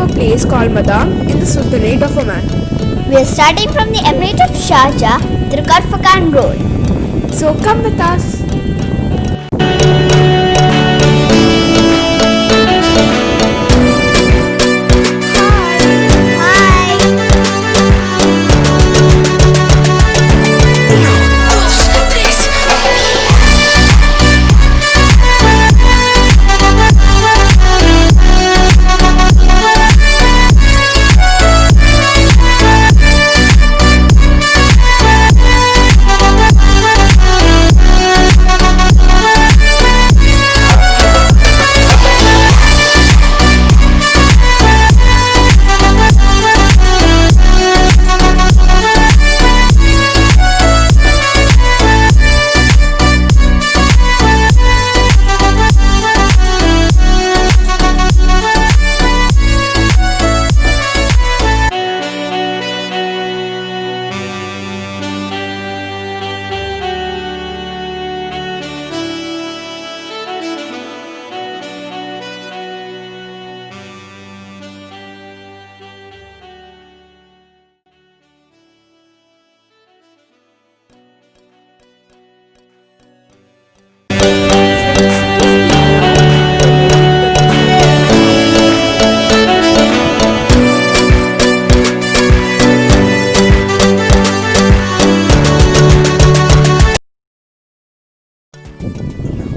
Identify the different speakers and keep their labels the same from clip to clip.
Speaker 1: a place called Madha in the Sultanate of Oman.
Speaker 2: We are starting from the Emirate of Sharjah through Karfakan Road.
Speaker 1: So come with us.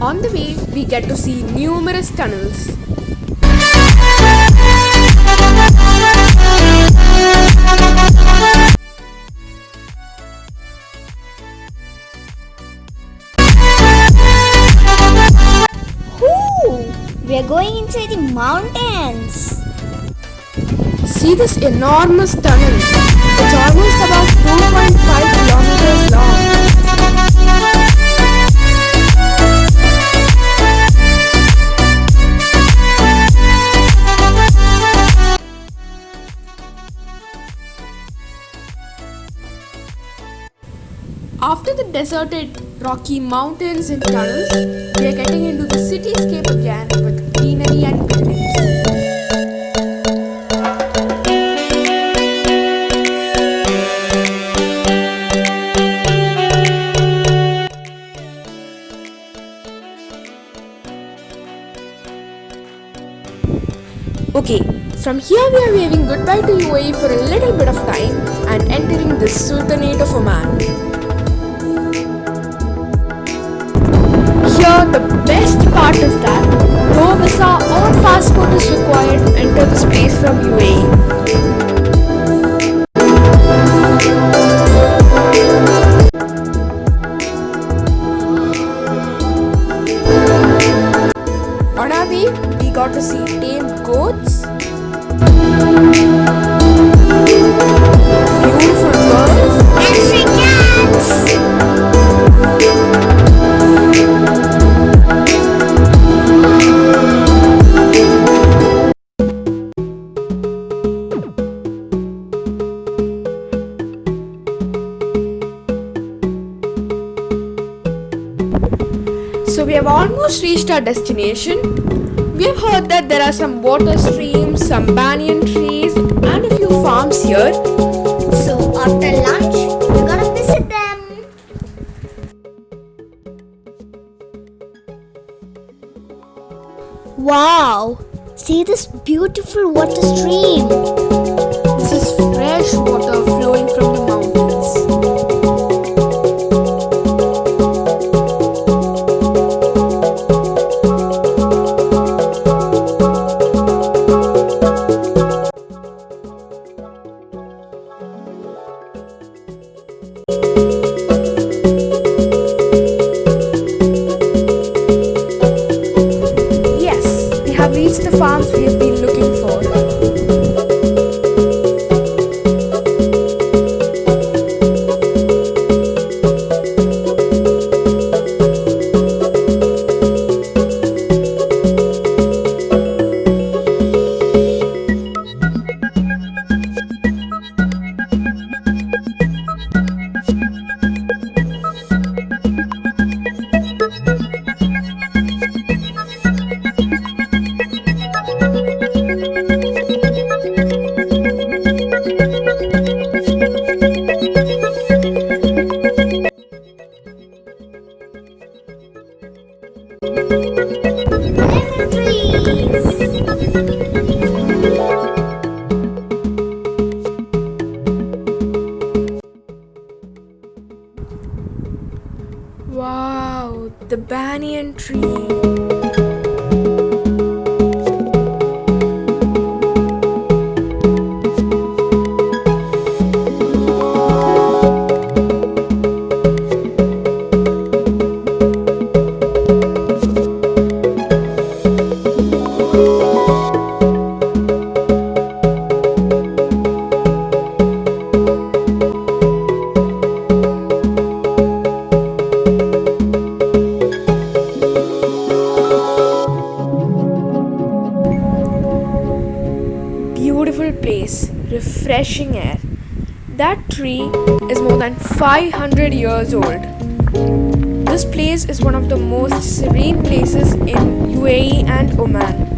Speaker 1: On the way, we get to see numerous tunnels.
Speaker 2: Ooh, we are going inside the mountains.
Speaker 1: See this enormous tunnel. It's almost about 2.5 kilometers long. After the deserted rocky mountains and tunnels, we are getting into the cityscape again with greenery and buildings. Okay, from here we are waving goodbye to UAE for a little bit of time and entering the Sultanate of Oman. Here the best part is that no visa or passport is required to enter this place from UAE. On our way, we got to see tamed goats, beautiful birds,
Speaker 2: And stray cats.
Speaker 1: So we have almost reached our destination. We have heard that there are some water streams, some banyan trees and a few farms here.
Speaker 2: So after lunch, we're gonna visit them. Wow! See this beautiful water stream.
Speaker 1: This is fresh water flowing from the mountains. Yes, we have reached the farms we have been looking for. banyan tree. Beautiful place, refreshing air. That tree is more than 500 years old. This place is one of the most serene places in UAE and Oman.